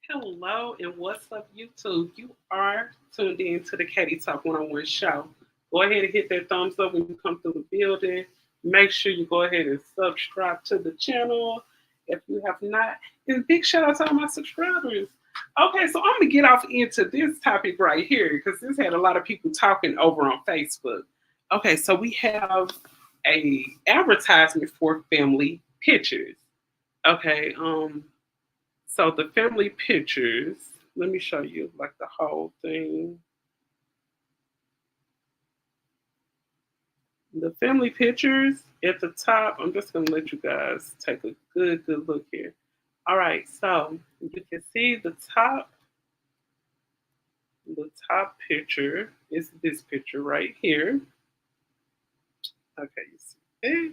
Hello and what's up, YouTube? You are tuned in to the Katie Talk One-on-One show. Go ahead and hit that thumbs up when you come through the building. Make sure you go ahead and subscribe to the channel if you have not. And big shout out to all my subscribers. Okay, so I'm gonna get off into this topic right here because this had a lot of people talking over on Facebook. Okay, so we have a advertisement for family pictures. Okay, so the family pictures, let me show you like the whole thing. The family pictures at the top, I'm just gonna let you guys take a good look here. All right, so you can see the top picture is this picture right here. Okay, you see it.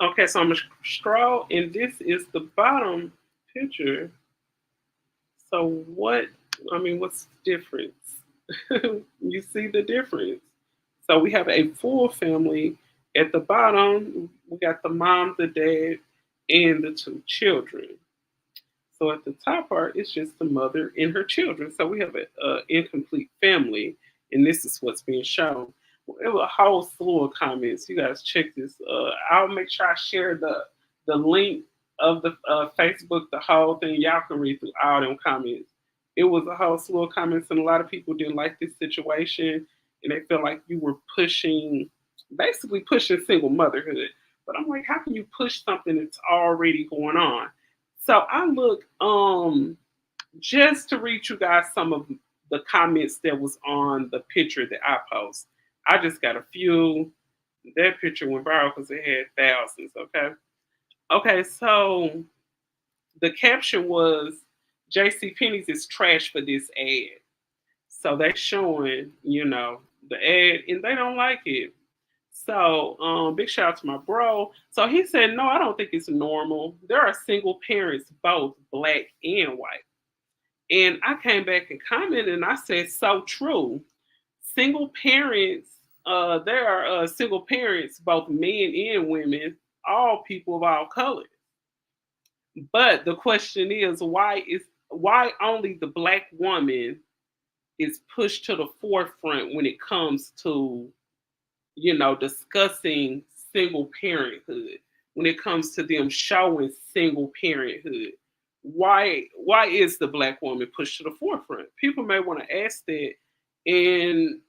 Okay, so I'm gonna scroll, and this is the bottom picture. So what's the difference? You see the difference. So we have a full family. At the bottom, we got the mom, the dad, and the two children. So at the top part, it's just the mother and her children. So we have an incomplete family, and this is what's being shown. It was a whole slew of comments. You guys check this. I'll make sure I share the link of the Facebook, the whole thing. Y'all can read through all them comments. It was a whole slew of comments, and a lot of people didn't like this situation, and they felt like you were basically pushing single motherhood. But I'm like, how can you push something that's already going on? So I look just to read you guys some of the comments that was on the picture that I post. I just got a few. That picture went viral because it had thousands. Okay. Okay. So the caption was JCPenney's is trash for this ad. So they showing, the ad and they don't like it. So big shout out to my bro. So he said, no, I don't think it's normal. There are single parents, both black and white. And I came back and commented and I said, so true. Single parents, there are single parents, both men and women, all people of all colors. But the question is, why only the black woman is pushed to the forefront when it comes to discussing single parenthood, when it comes to them showing single parenthood. Why is the black woman pushed to the forefront? People may want to ask that. And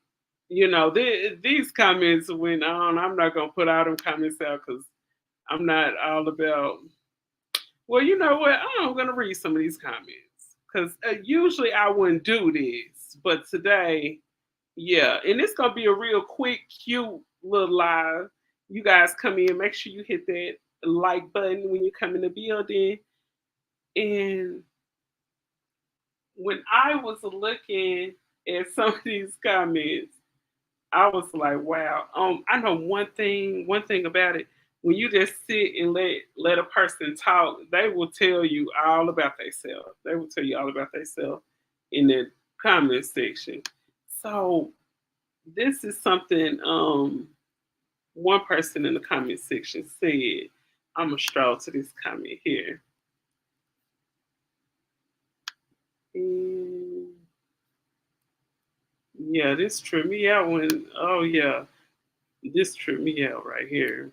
these comments went on. I'm not gonna put all them comments out because I'm not all about. Well, you know what? I'm gonna read some of these comments because usually I wouldn't do this, but today, yeah, and it's gonna be a real quick, cute little live. You guys come in, make sure you hit that like button when you come in the building. And when I was looking at some of these comments, I was like, wow. I know one thing about it. When you just sit and let a person talk, they will tell you all about themselves. They will tell you all about themselves in the comment section. So this is something one person in the comment section said. I'm gonna stroll to this comment here. And yeah, this tripped me out when oh yeah, this tripped me out right here.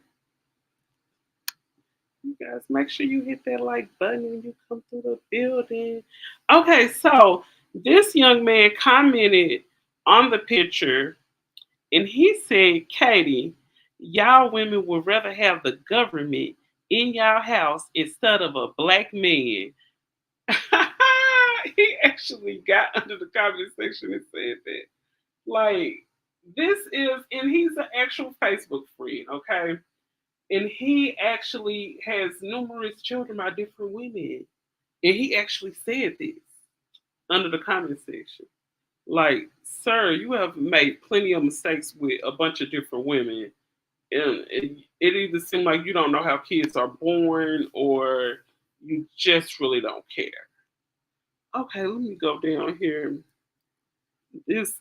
You guys make sure you hit that like button when you come through the building. Okay, so this young man commented on the picture and he said, Katie, y'all women would rather have the government in y'all house instead of a black man. He actually got under the comment section and said that. Like, this is, and he's an actual Facebook friend, okay? And he actually has numerous children by different women. And he actually said this under the comment section. Like, sir, you have made plenty of mistakes with a bunch of different women. And it either seems like you don't know how kids are born or you just really don't care. Okay, let me go down here. This,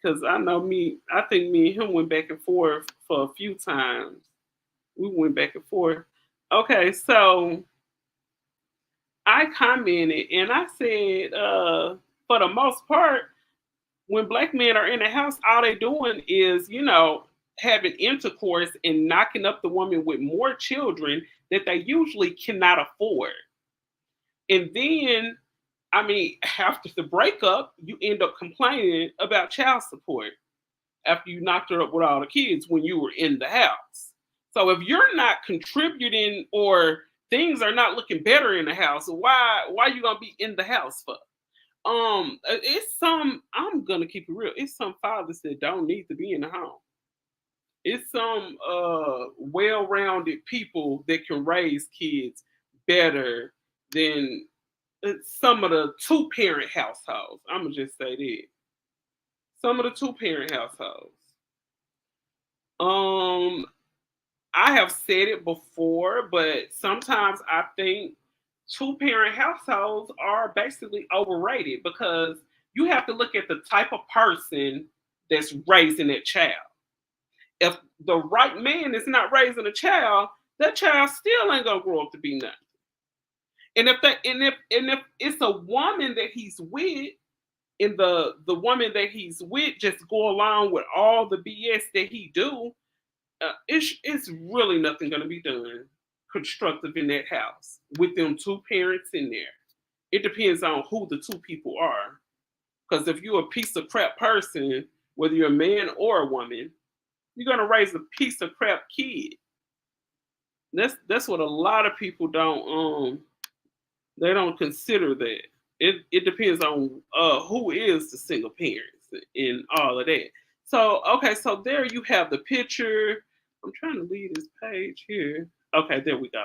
because I know I think me and him went back and forth for a few times. We went back and forth. Okay, so I commented and I said, for the most part, when black men are in the house, all they doing is, having intercourse and knocking up the woman with more children that they usually cannot afford. And then, I mean, after the breakup, you end up complaining about child support after you knocked her up with all the kids when you were in the house. So if you're not contributing or things are not looking better in the house, why you gonna be in the house for? It's some. I'm gonna keep it real. It's some fathers that don't need to be in the home. It's some well-rounded people that can raise kids better than some of the two-parent households. I'm gonna just say that some of the two-parent households. Um, I have said it before, but sometimes I think two-parent households are basically overrated because you have to look at the type of person that's raising that child. If the right man is not raising a child, that child still ain't gonna grow up to be nothing. And if it's a woman that he's with, and the woman that he's with just go along with all the BS that he do, it's really nothing gonna be done constructive in that house with them two parents in there. It depends on who the two people are. Because if you're a piece of crap person, whether you're a man or a woman, you're gonna raise a piece of crap kid. That's what a lot of people don't they don't consider that. It depends on who is the single parents and all of that. So okay, so there you have the picture. I'm trying to leave this page here. Okay, there we go.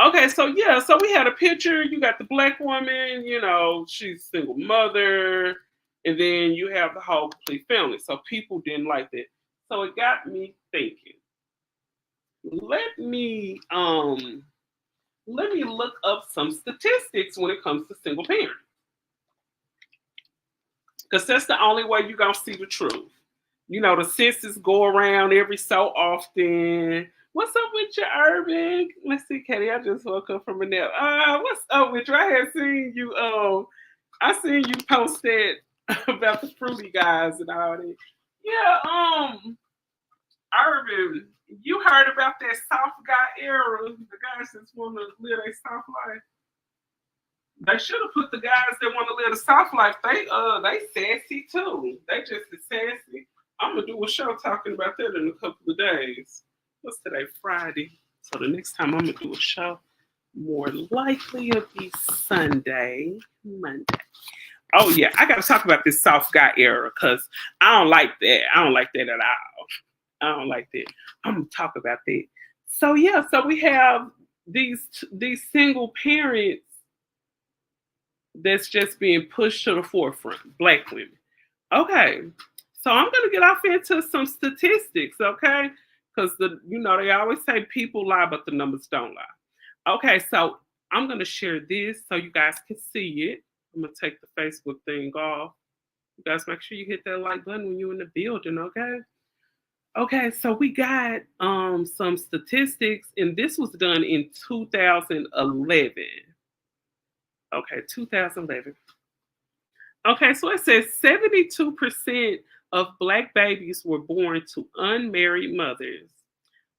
Okay, so yeah, so we had a picture. You got the black woman, she's single mother, and then you have the whole complete family. So people didn't like that. So it got me thinking. Let me let me look up some statistics when it comes to single parents. Because that's the only way you're gonna see the truth. The census go around every so often. What's up with you, Urban? Let's see, Katie. I just woke up from a nap. What's up with you? I had seen you. I seen you posted about the fruity guys and all that. Yeah. Urban, you heard about that soft guy era? The guys that want to live a soft life. They should have put the guys that want to live the soft life. They sassy too. They just as sassy. I'm gonna do a show talking about that in a couple of days. What's today? Friday. So the next time I'm gonna do a show, more likely it'll be Sunday, Monday. Oh yeah, I gotta talk about this soft guy era because I don't like that. I don't like that at all. I don't like that. I'm gonna talk about that. So yeah, so we have these single parents that's just being pushed to the forefront, black women. Okay, so I'm gonna get off into some statistics, okay? Because they always say people lie, but the numbers don't lie. Okay, so I'm gonna share this so you guys can see it. I'm gonna take the Facebook thing off. You guys make sure you hit that like button when you're in the building, okay? Okay, so we got some statistics, and this was done in 2011. Okay, 2011. Okay, so it says 72% of Black babies were born to unmarried mothers,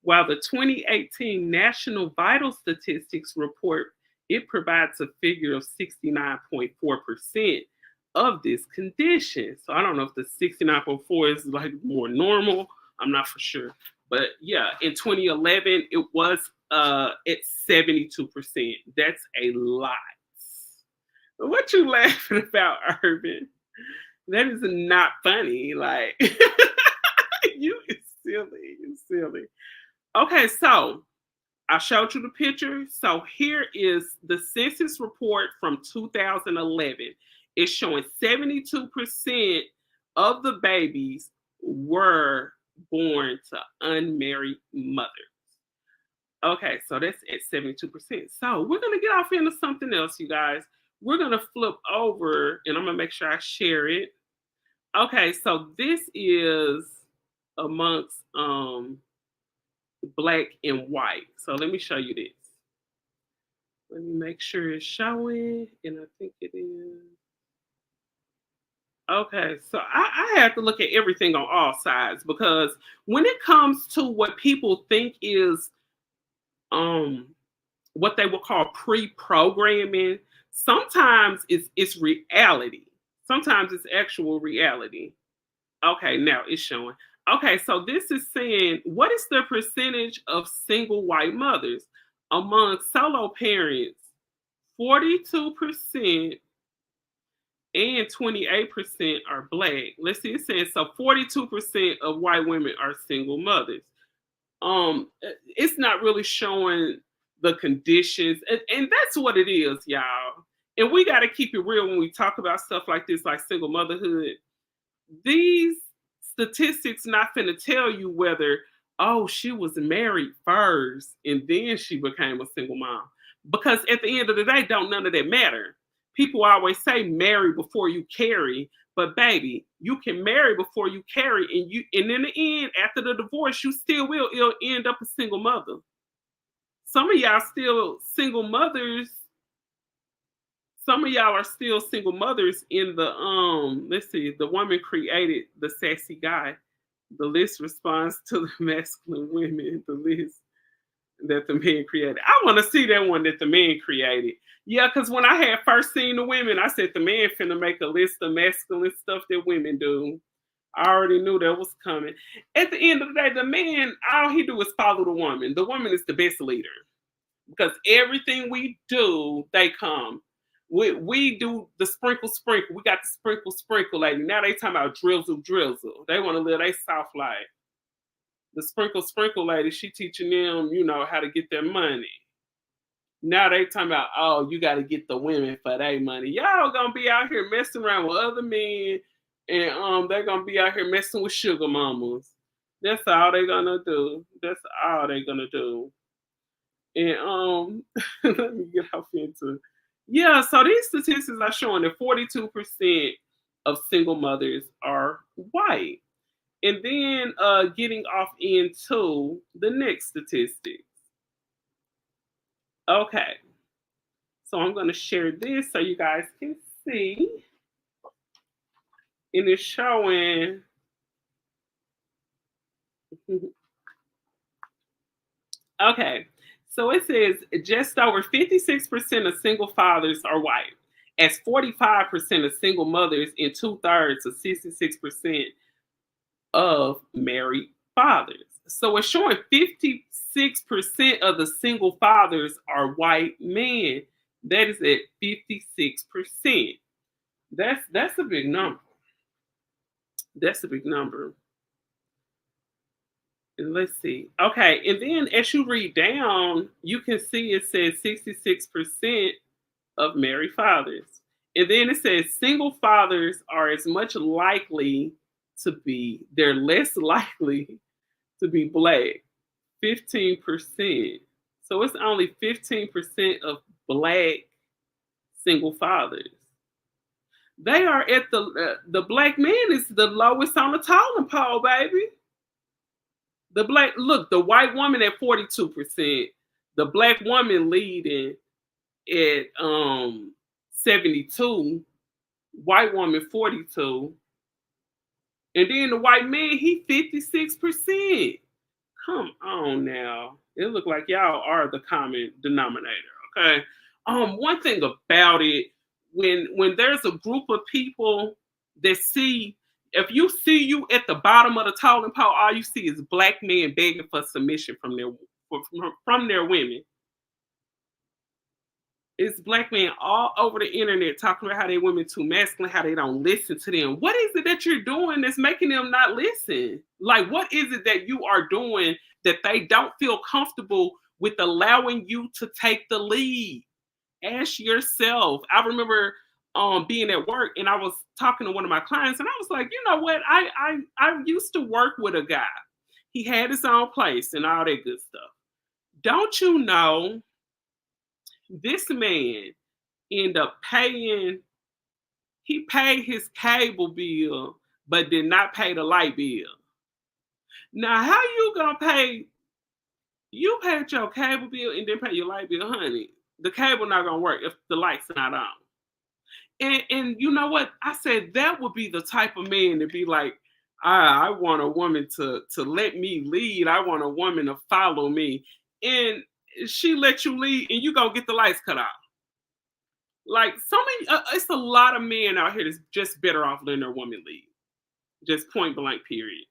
while the 2018 National Vital Statistics report it provides a figure of 69.4% of this condition. So I don't know if the 69.4 is like more normal. I'm not for sure. But yeah, in 2011, it was at 72%. That's a lot. What you laughing about, Urban? That is not funny. Like, you is silly. You silly. Okay, so I showed you the picture. So here is the census report from 2011. It's showing 72% of the babies were born to unmarried mothers. Okay, so that's at 72%. So we're going to get off into something else, you guys. We're going to flip over, and I'm going to make sure I share it. Okay, so this is amongst black and white. So let me show you this. Let me make sure it's showing, and I think it is. Okay, so I have to look at everything on all sides because when it comes to what people think is um what they would call pre-programming, sometimes it's reality. Sometimes it's actual reality. Okay, now it's showing. Okay, so this is saying what is the percentage of single white mothers among solo parents? 42% and 28% are black. Let's see, it says so 42% of white women are single mothers. It's not really showing the conditions, and that's what it is, y'all. And we got to keep it real when we talk about stuff like this, like single motherhood. These statistics not finna tell you whether, oh, she was married first and then she became a single mom, because at the end of the day, don't none of that matter. People always say marry before you carry, but baby, you can marry before you carry, and in the end, after the divorce, you still will end up a single mother. Some of y'all still single mothers. Some of y'all are still single mothers in the let's see, the woman created the sassy guy. The list responds to the masculine women, the list that the man created. I want to see that one that the man created. Yeah, because when I had first seen the women, I said the man finna make a list of masculine stuff that women do. I already knew that was coming. At the end of the day, the man, all he do is follow the woman. The woman is the best leader because everything we do, they come. We do the sprinkle. We got the sprinkle lady. Now they talking about drizzle. They want to live their soft life. The sprinkle lady, she teaching them, how to get their money. Now they talking about, oh, you got to get the women for their money. Y'all gonna be out here messing around with other men, and they're gonna be out here messing with sugar mamas. That's all they're gonna do. That's all they're gonna do. And let me get off into, yeah. So these statistics are showing that 42% of single mothers are white. And then getting off into the next statistics. Okay, so I'm going to share this so you guys can see. And it's showing. Okay, so it says just over 56% of single fathers are white, as 45% of single mothers and 2/3 of 66% of married fathers. So it's showing 56% of the single fathers are white men. That is at 56%. That's a big number. That's a big number. And let's see. Okay, and then as you read down, you can see it says 66% of married fathers. And then it says single fathers are as much likely to be, they're less likely to be black, 15%. So it's only 15% of black single fathers. They are at the black man is the lowest on the totem pole, baby. The black, look, the white woman at 42%, the black woman leading at 72, white woman 42, and then the white man, he 56%. Come on now. It look like y'all are the common denominator, okay? One thing about it, when there's a group of people that see, if you see you at the bottom of the totem pole, all you see is black men begging for submission from their women. It's black men all over the internet talking about how they women too masculine, how they don't listen to them. What is it that you're doing that's making them not listen? Like, what is it that you are doing that they don't feel comfortable with allowing you to take the lead? Ask yourself. I remember being at work and I was talking to one of my clients and I was like, you know what? I used to work with a guy. He had his own place and all that good stuff. Don't you know? This man ended up he paid his cable bill, but did not pay the light bill. Now, how you paid your cable bill and then pay your light bill, honey? the cable not gonna work if the lights not on. And you know what? I said that would be the type of man to be like, I want a woman to let me lead. I want a woman to follow me. And she let you lead and you gonna get the lights cut off. Like so many, it's a lot of men out here that's just better off letting their woman lead. Just point blank, period.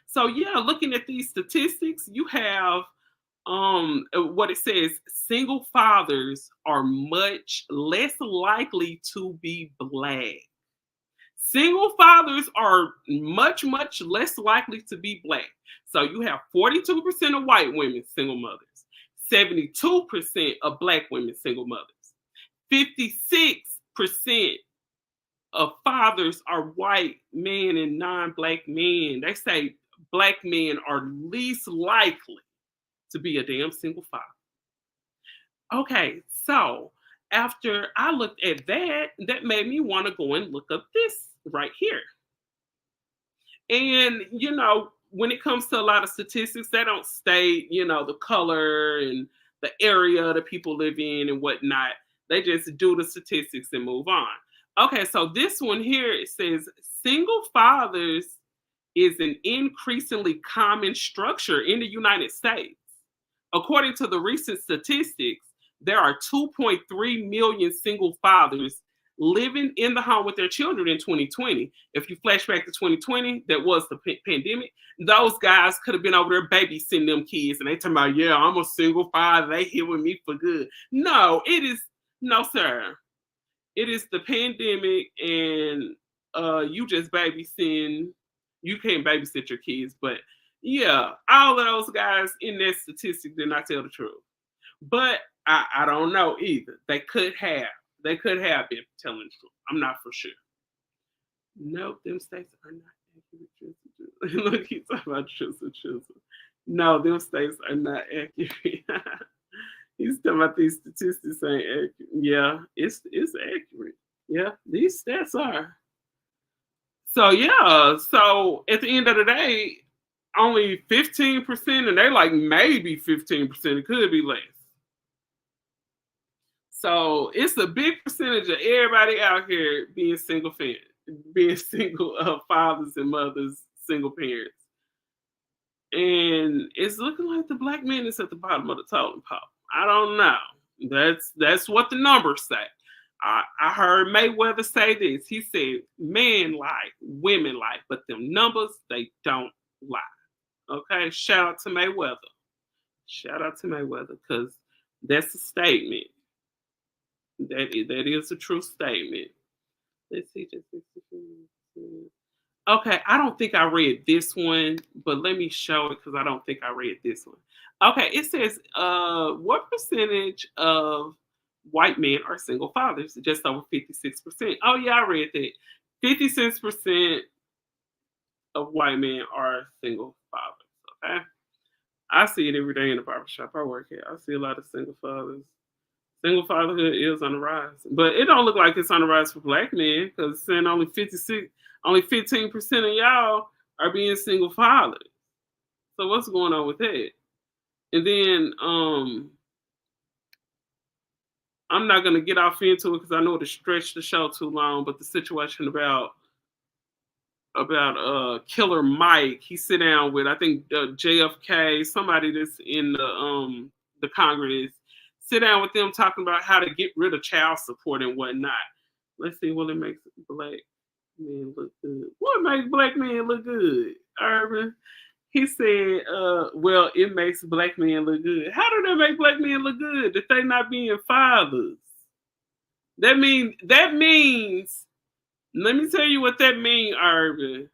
So yeah, looking at these statistics, you have what it says, single fathers are much less likely to be black. Single fathers are much, much less likely to be black. So you have 42% of white women single mothers, 72% of black women single mothers, 56% of fathers are white men and non-black men. They say black men are least likely to be a damn single father. Okay, so after I looked at that, that made me want to go and look up this right here. And, you know, when it comes to a lot of statistics, they don't state, you know, the color and the area that people live in and whatnot. They just do the statistics and move on. Okay, so this one here, it says single fathers is an increasingly common structure in the United States. According to the recent statistics, there are 2.3 million single fathers living in the home with their children in 2020. If you flash back to 2020, that was the pandemic. Those guys could have been over there babysitting them kids, and they talking about, yeah, I'm a single father. They here with me for good. No, no, sir. It is the pandemic, and you just babysitting. You can't babysit your kids, but yeah, all of those guys in that statistic did not tell the truth. But I don't know either. They could have been telling the truth. I'm not for sure. Nope, them states are not accurate. Look, he's talking about chisel. No, them states are not accurate. He's talking about these statistics ain't accurate. Yeah, it's accurate. Yeah, these stats are. So yeah, so at the end of the day, only 15%, and they like maybe 15%. It could be less. So it's a big percentage of everybody out here being single fathers and mothers, single parents. And it's looking like the black man is at the bottom of the totem pole. I don't know. That's what the numbers say. I heard Mayweather say this. He said, men lie, women lie, but them numbers, they don't lie. Okay, shout out to Mayweather. Shout out to Mayweather, because that's a statement. That is a true statement. Let's see. Okay, I don't think I read this one, but let me show it because I don't think I read this one. Okay, it says, what percentage of white men are single fathers? Just over 56%. Oh yeah, I read that. 56% of white men are single fathers. Okay, I see it every day in the barbershop I work at. I see a lot of single fathers. Single fatherhood is on the rise, but it don't look like it's on the rise for black men, because it's saying only 15% of y'all are being single fathers. So what's going on with that? And then I'm not gonna get off into it because I know it'll stretch the show too long. But the situation about Killer Mike, he sit down with, I think, JFK, somebody that's in the Congress, sit down with them talking about how to get rid of child support and whatnot. Let's see what it makes black men look good. What makes black men look good, Urban? He said, well, it makes black men look good. How do that make black men look good if they not being fathers? That means, let me tell you what that means, Urban.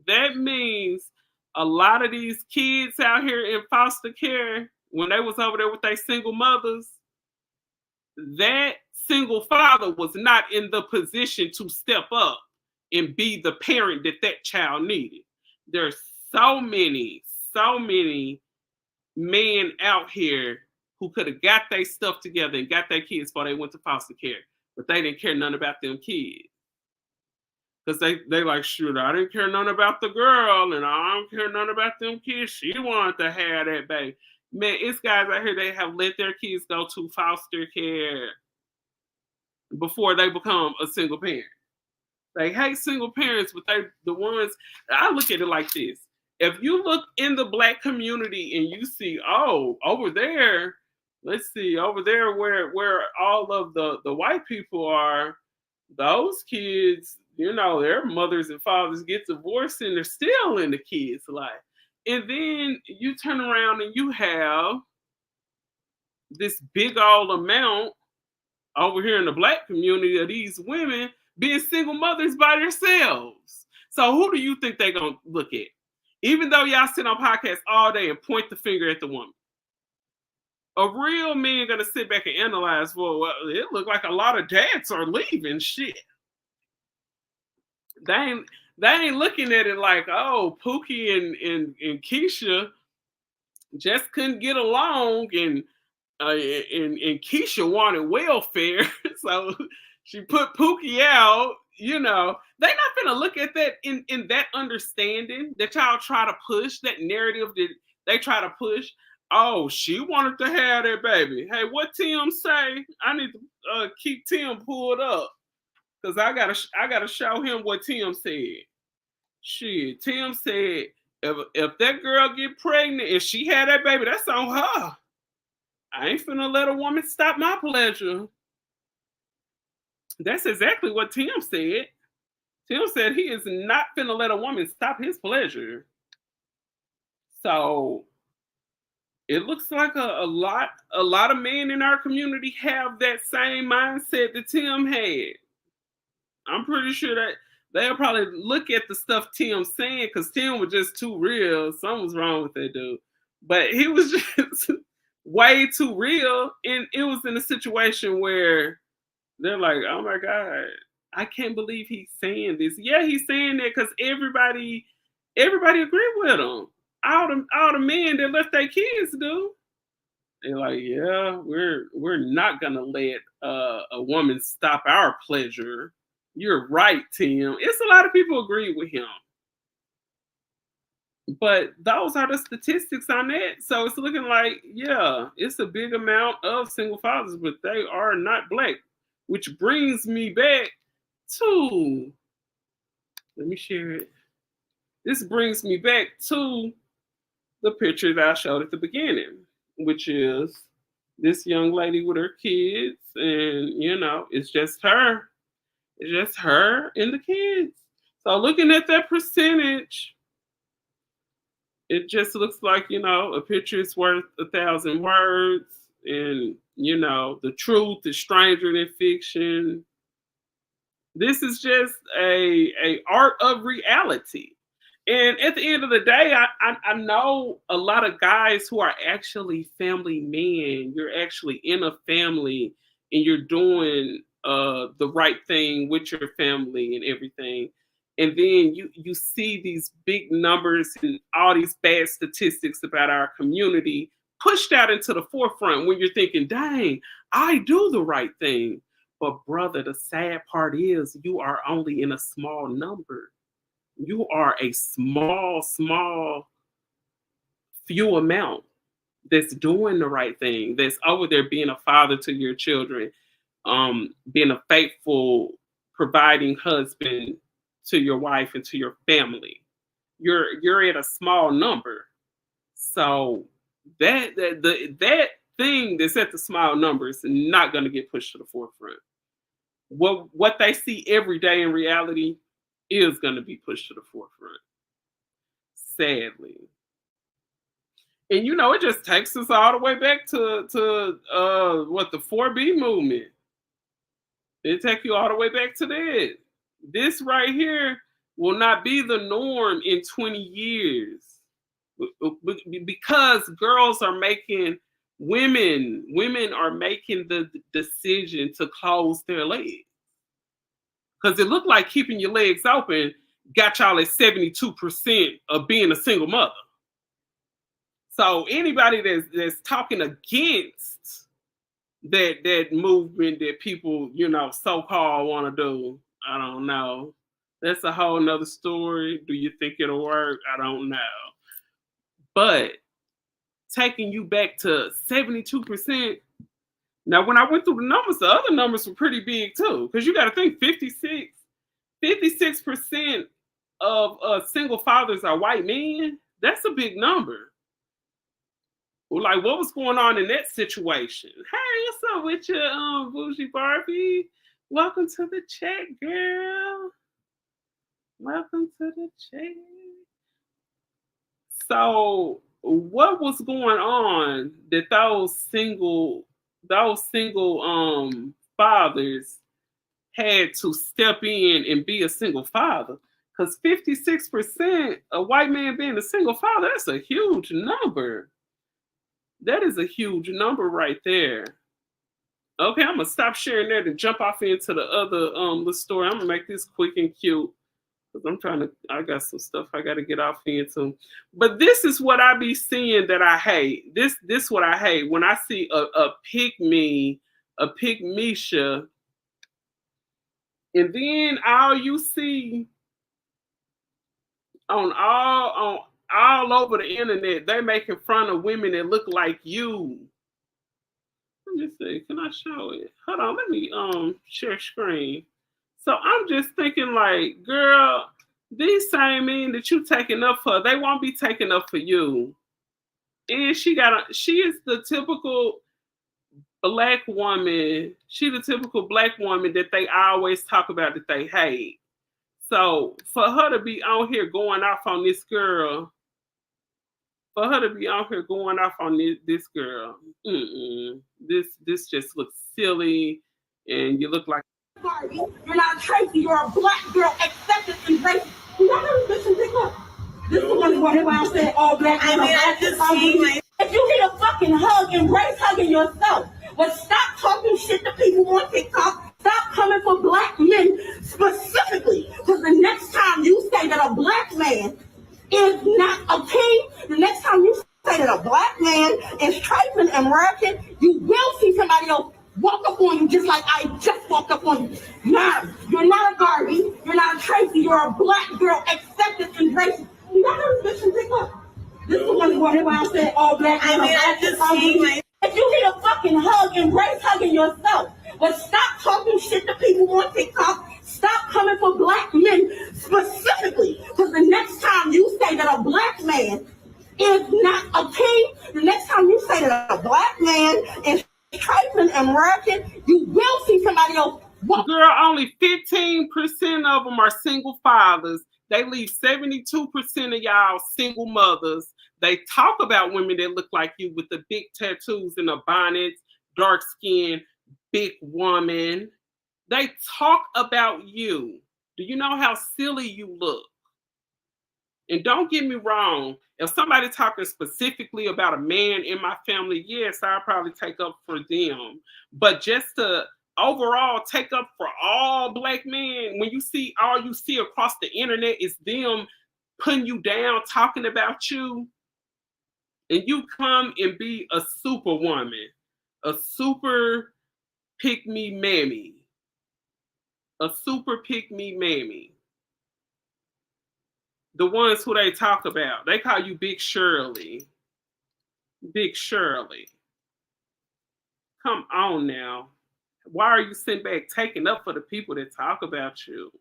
That means a lot of these kids out here in foster care, when they was over there with their single mothers, that single father was not in the position to step up and be the parent that that child needed. There's so many men out here who could have got their stuff together and got their kids before they went to foster care, but they didn't care none about them kids. Because they like, shoot, I didn't care none about the girl, and I don't care none about them kids. She wanted to have that baby. Man, it's guys out here, they have let their kids go to foster care before they become a single parent. They hate single parents, but they the ones. I look at it like this: if you look in the black community and you see, oh, over there, let's see, over there where all of the white people are, those kids, their mothers and fathers get divorced and they're still in the kids' life. And then you turn around and you have this big old amount over here in the black community of these women being single mothers by themselves. So who do you think they're gonna look at? Even though y'all sit on podcasts all day and point the finger at the woman, a real man gonna sit back and analyze, well, it looked like a lot of dads are leaving. Shit. They ain't looking at it like, oh, Pookie and Keisha just couldn't get along, and Keisha wanted welfare, so she put Pookie out. They not gonna look at that in that understanding that y'all try to push, that narrative that they try to push. Oh, she wanted to have that baby. Hey, what Tim say? I need to keep Tim pulled up because I gotta show him what Tim said. Shit, Tim said if that girl get pregnant, if she had that baby, that's on her. I ain't finna let a woman stop my pleasure. That's exactly what Tim said. Tim said he is not finna let a woman stop his pleasure. So it looks like a lot of men in our community have that same mindset that Tim had. I'm pretty sure that they'll probably look at the stuff Tim's saying because Tim was just too real. Something was wrong with that dude. But he was just way too real. And it was in a situation where they're like, oh my God, I can't believe he's saying this. Yeah, he's saying that because everybody agree with him. All the men that left their kids do. They're like, yeah, we're not gonna let a woman stop our pleasure. You're right, Tim. It's a lot of people agree with him. But those are the statistics on that. So it's looking like, yeah, it's a big amount of single fathers, but they are not black. Which brings me back to, let me share it. This brings me back to the picture that I showed at the beginning, which is this young lady with her kids, and it's just her. It's just her and the kids. So looking at that percentage, it just looks like, a picture is worth 1,000 words, and the truth is stranger than fiction. This is just a art of reality. And at the end of the day, I know a lot of guys who are actually family men. You're actually in a family and you're doing the right thing with your family and everything. And then you see these big numbers and all these bad statistics about our community pushed out into the forefront when you're thinking, dang, I do the right thing. But brother, the sad part is you are only in a small number. You are a small few amount that's doing the right thing, that's over there being a father to your children, being a faithful, providing husband to your wife and to your family. You're at a small number. So that thing that's at the small number is not going to get pushed to the forefront. What they see every day in reality is going to be pushed to the forefront, sadly. And it just takes us all the way back to the 4B movement. It takes you all the way back to that. This right here will not be the norm in 20 years because girls are making, women are making the decision to close their legs. Because it looked like keeping your legs open got y'all at 72% of being a single mother. So anybody that's talking against that movement that people, so-called want to do, I don't know. That's a whole nother story. Do you think it'll work? I don't know. But taking you back to 72%. Now, when I went through the numbers, the other numbers were pretty big too, because you got to think 56% of single fathers are white men. That's a big number. Like, what was going on in that situation? Hey, what's up with you, bougie Barbie? Welcome to the chat, girl. Welcome to the chat. So, what was going on that those single fathers had to step in and be a single father? Because 56% a white man being a single father, that's a huge number. That is a huge number right there. Okay, I'm gonna stop sharing that and jump off into the other little story. I'm gonna make this quick and cute because I got some stuff I gotta get off into. But this is what I be seeing that I hate. This what I hate when I see a pygmy, a pygmisha, and then all you see on all over the internet, they making fun of women that look like you. Let me see. Can I show it? Hold on. Let me share screen. So I'm just thinking, like, girl, these same men that you taking up for, they won't be taking up for you. And she is the typical black woman. She the typical black woman that they always talk about that they hate. So for her to be on here going off on this girl, this girl, this just looks silly, and you look like Barbie. You're not a Tracy. You're a black girl accepted and racist. You got to listen, pick up. This is the one who I said all black. If you need a fucking hug, embrace hugging yourself. But stop talking shit to people on TikTok. Stop coming for black men specifically. Because the next time you say that a black man is not a king, the next time you say that a black man is trifling American, you will see somebody else walk up on you just like I just walked up on you. Nah, you're not a Barbie. You're not a Tracy. You're a black girl accepted and racist. You gotta listen, pick up. This is the one who I said all black. If you need a fucking hug, embrace hugging yourself. But stop talking shit to people on TikTok. Stop coming for black men specifically. Because the next time you say that a black man is not a king, the next time you say that a black man is trifling American, you will see somebody else. Girl, only 15% of them are single fathers. They leave 72% of y'all single mothers. They talk about women that look like you with the big tattoos and the bonnets, dark skin, big woman. They talk about you. Do you know how silly you look? And don't get me wrong, if somebody talking specifically about a man in my family, yes, I'll probably take up for them. But just to overall take up for all black men, when you see all you see across the internet is them putting you down, talking about you, and you come and be a superwoman, a super pick-me mammy, a super pick-me mammy. The ones who they talk about, they call you Big Shirley. Big Shirley. Come on now. Why are you sitting back taking up for the people that talk about you?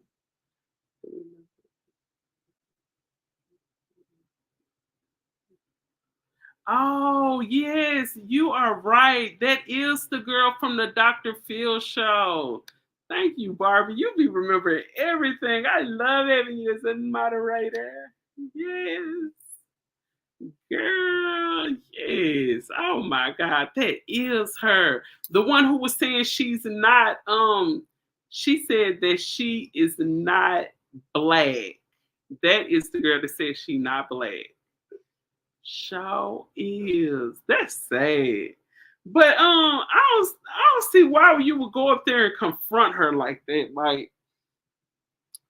Oh, yes, you are right. That is the girl from the Dr. Phil show. Thank you, Barbie. You be remembering everything. I love having you as a moderator. Yes. Girl, yes. Oh my God, that is her. The one who was saying she's not, she said that she is not black. That is the girl that said she's not black. Sure is. That's sad. But I don't see why you would go up there and confront her like that. Like,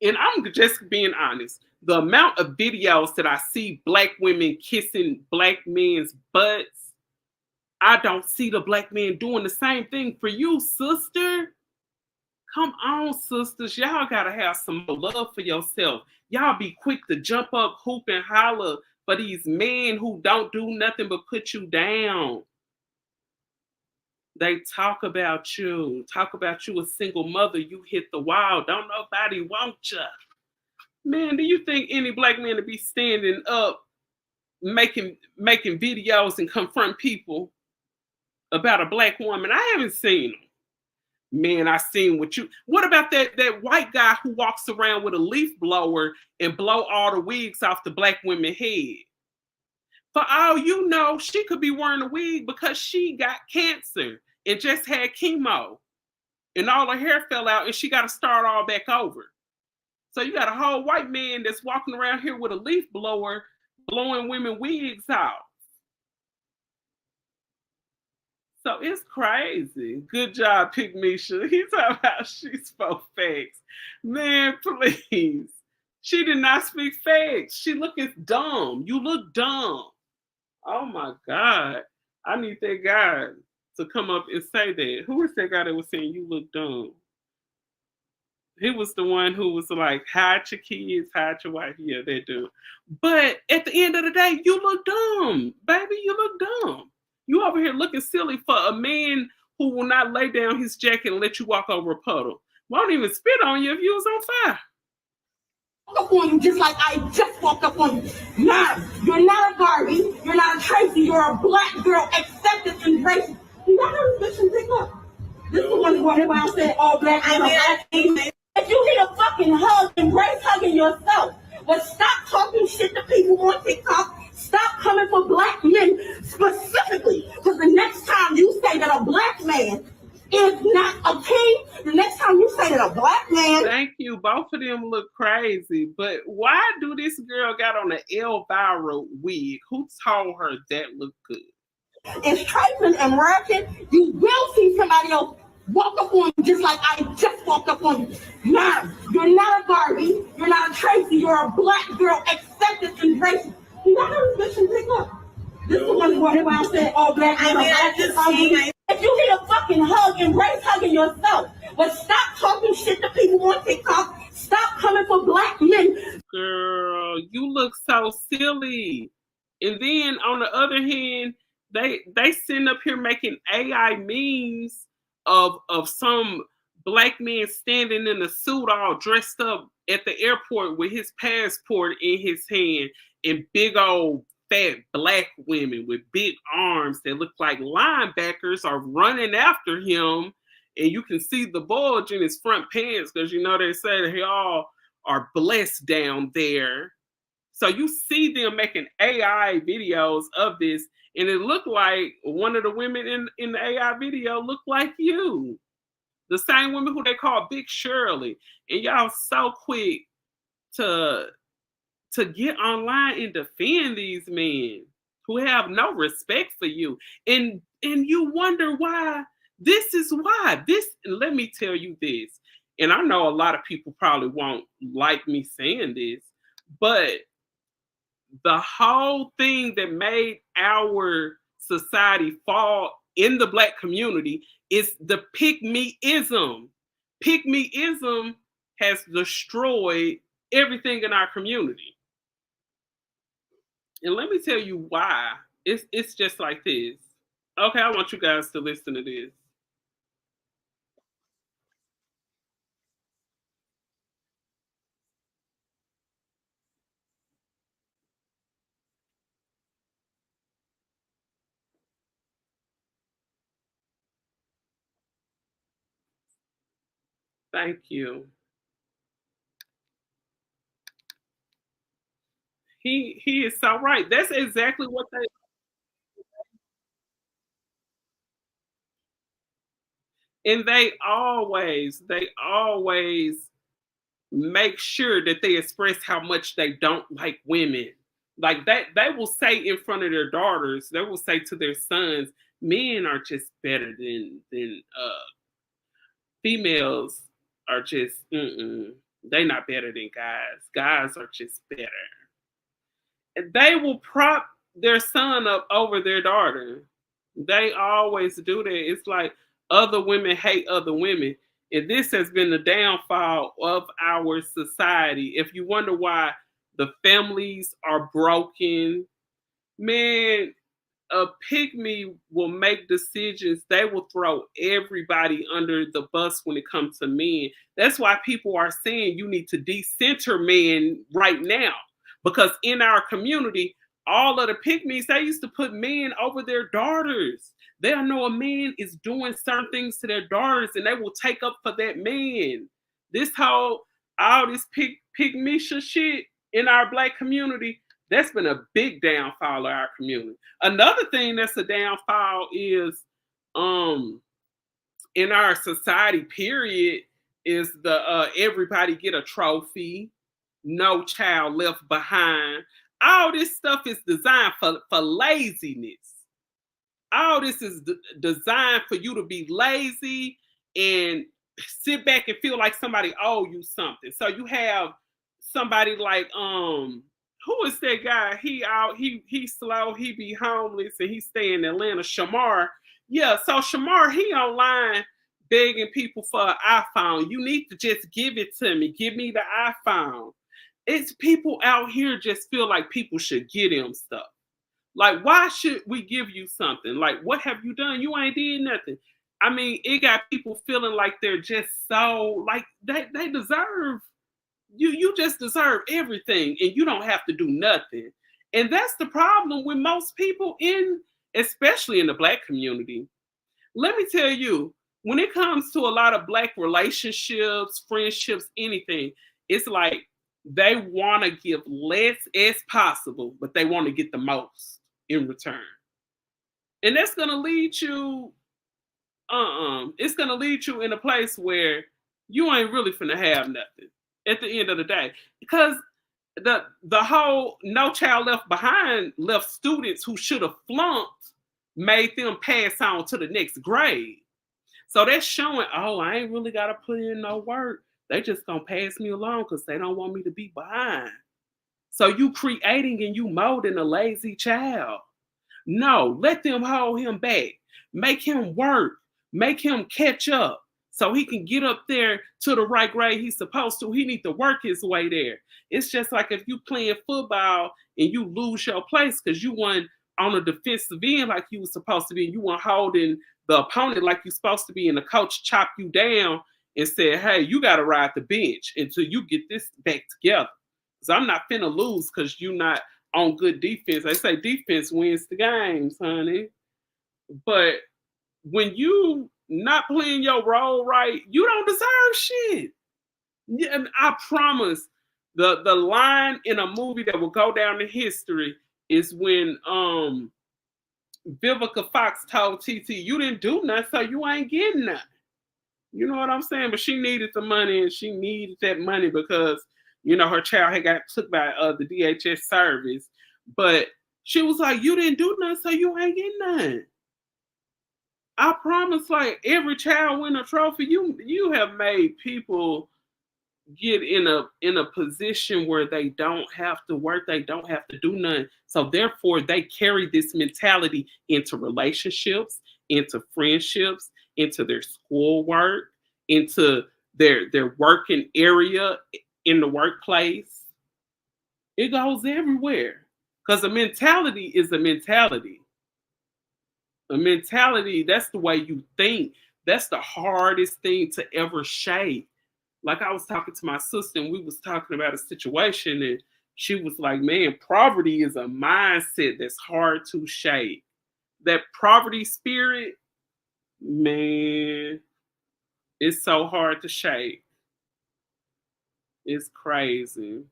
and I'm just being honest. The amount of videos that I see black women kissing black men's butts, I don't see the black men doing the same thing for you, sister. Come on, sisters. Y'all gotta have some more love for yourself. Y'all be quick to jump up, hoop, and holler for these men who don't do nothing but put you down. They talk about you a single mother, you hit the wall, don't nobody want you. Man, do you think any black man to be standing up making videos and confront people about a black woman? I haven't seen them. Man, I seen what about that white guy who walks around with a leaf blower and blow all the wigs off the black women's head? For all you know, she could be wearing a wig because she got cancer and just had chemo and all her hair fell out and she got to start all back over. So you got a whole white man that's walking around here with a leaf blower blowing women wigs out. So it's crazy. Good job, Pygmisha. He's talking about she spoke facts. Man, please. She did not speak facts. She looking dumb. You look dumb. Oh my God. I need that guy to come up and say that. Who was that guy that was saying you look dumb? He was the one who was like, hide your kids, hide your wife. Yeah, they do. But at the end of the day, you look dumb. Baby, you look dumb. You over here looking silly for a man who will not lay down his jacket and let you walk over a puddle. Won't even spit on you if you was on fire. Up on you just like I just walked up on you. Nah, you're not a Barbie. You're not a Tracy. You're a black girl accepted and embraced. You got to listen, pick up. This is the one who everybody said all black. If you need a fucking hug, embrace hugging yourself. But stop talking shit to people on TikTok. Stop coming for black men specifically. Because the next time you say that a black man is not a king, the next time you say that a black man... Thank you. Both of them look crazy. But why do this girl got on an Elvira wig? Who told her that looked good? It's trifling and ratchet. You will see somebody else walk up on you just like I just walked up on you. Nah, you're not a Barbie. You're not a Tracy. You're a black girl accepted and embraced. You got to listen, pick up. This is the one who everybody said all black. If you need a fucking hug, embrace hugging yourself. But stop talking shit to people on TikTok. Stop coming for black men. Girl, you look so silly. And then on the other hand, they sitting up here making AI memes of some black man standing in a suit all dressed up at the airport with his passport in his hand and big old fat black women with big arms that look like linebackers are running after him, and you can see the bulge in his front pants because you know they say they all are blessed down there. So you see them making AI videos of this, and it looked like one of the women in the AI video looked like you. The same woman who they call Big Shirley. And y'all so quick to get online and defend these men who have no respect for you. And you wonder why. This is why. Let me tell you this. And I know a lot of people probably won't like me saying this, but the whole thing that made our society fall in the black community is the pick-me-ism. Pick-me-ism has destroyed everything in our community. And let me tell you why. It's just like this. Okay, I want you guys to listen to this. Thank you. He is so right. That's exactly what they always make sure that they express how much they don't like women. Like that, they will say in front of their daughters, they will say to their sons, men are just better than females are just, they not better than guys. Guys are just better. And they will prop their son up over their daughter. They always do that. It's like other women hate other women. And this has been the downfall of our society. If you wonder why The families are broken. Man, a pygmy will make decisions. They will throw everybody under the bus when it comes to men. That's why people are saying you need to decenter men right now. Because in our community, all of the pygmies, they used to put men over their daughters. They'll know a man is doing certain things to their daughters and they will take up for that man. This whole, all this pygmisha shit in our Black community, that's been a big downfall of our community. Another thing that's a downfall is in our society, period, is the everybody get a trophy, no child left behind. All this stuff is designed for laziness. All this is designed for you to be lazy and sit back and feel like somebody owe you something. So you have somebody like who is that guy? He slow, he be homeless, and he stay in Atlanta. Shamar. Yeah, so Shamar, he online begging people for an iPhone. You need to just give it to me. Give me the iPhone. It's people out here just feel like people should get him stuff. Like, why should we give you something? Like, what have you done? You ain't did nothing. I mean, it got people feeling like they're just so, like, they deserve, you just deserve everything and you don't have to do nothing. And that's the problem with most people especially in the Black community. Let me tell you, when it comes to a lot of Black relationships, friendships, anything, it's like they want to give less as possible, but they want to get the most in return. And that's going to lead you, it's going to lead you in a place where you ain't really finna have nothing at the end of the day. Because the whole No Child Left Behind left students who should have flunked, made them pass on to the next grade. So that's showing, oh, I ain't really got to put in no work. They just going to pass me along because they don't want me to be behind. So you creating and you molding a lazy child. No, let them hold him back. Make him work. Make him catch up so he can get up there to the right grade he's supposed to. He need to work his way there. It's just like if you playing football and you lose your place because you weren't on a defensive end like you were supposed to be, and you weren't holding the opponent like you're supposed to be, and the coach chopped you down and said, hey, you got to ride the bench until you get this back together. Because I'm not finna lose because you're not on good defense. They say defense wins the games, honey. But when you not playing your role right, you don't deserve shit. And I promise, the line in a movie that will go down in history is when Vivica Fox told TT, you didn't do nothing, so you ain't getting nothing. You know what I'm saying? But she needed the money, and she needed that money because, you know, her child had got took by the DHS service. But she was like, you didn't do nothing, so you ain't getting nothing. I promise, like, every child win a trophy. You have made people get in a position where they don't have to work, they don't have to do nothing. So therefore, they carry this mentality into relationships, into friendships, into their schoolwork, into their working area in the workplace. It goes everywhere. Because a mentality is a mentality. A mentality, that's the way you think. That's the hardest thing to ever shape. Like, I was talking to my sister and we was talking about a situation and she was like, man, poverty is a mindset that's hard to shake. That poverty spirit, man, it's so hard to shake. It's crazy.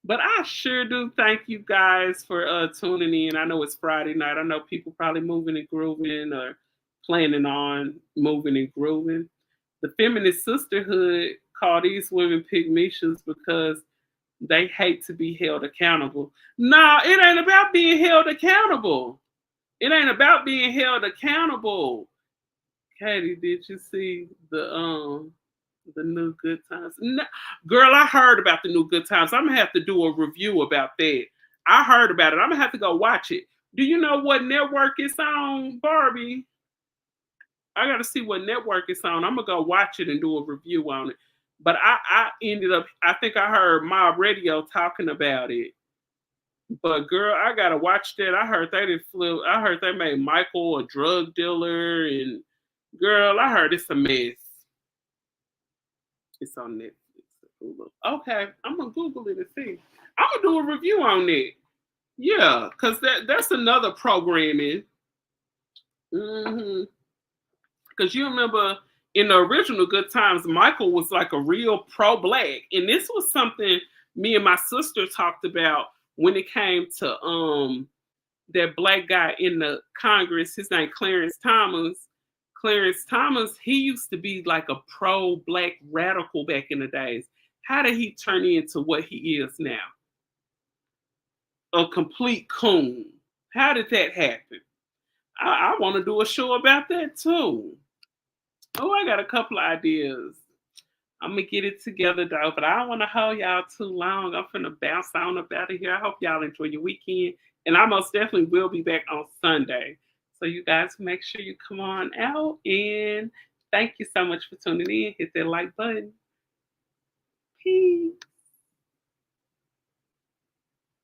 But I sure do thank you guys for tuning in. I know it's Friday night. I know people probably moving and grooving or planning on moving and grooving. The feminist sisterhood call these women pygmishas because they hate to be held accountable. No, it ain't about being held accountable. It ain't about being held accountable. Katie, did you see the new Good Times? No, girl, I heard about the new Good Times. I'm gonna have to do a review about that. I heard about it. I'm gonna have to go watch it. Do you know what network it's on, Barbie? I gotta see what network it's on. I'm gonna go watch it and do a review on it. But I ended up, I think I heard my radio talking about it. But girl, I gotta watch that. I heard they made Michael a drug dealer, and girl, I heard it's a mess. It's on Netflix. Okay, I'm gonna Google it and see. I'm gonna do a review on it. Yeah, because that's another programming. Because you remember in the original Good Times, Michael was like a real pro-black, and this was something me and my sister talked about when it came to that black guy in the Congress. His name Clarence Thomas. Clarence Thomas, he used to be like a pro-black radical back in the days. How did he turn into what he is now? A complete coon. How did that happen? I want to do a show about that too. Oh, I got a couple of ideas. I'm gonna get it together though, but I don't want to hold y'all too long. I'm finna bounce on up out of here. I hope y'all enjoy your weekend, and I most definitely will be back on Sunday. So you guys make sure you come on out, and thank you so much for tuning in. Hit that like button. Peace.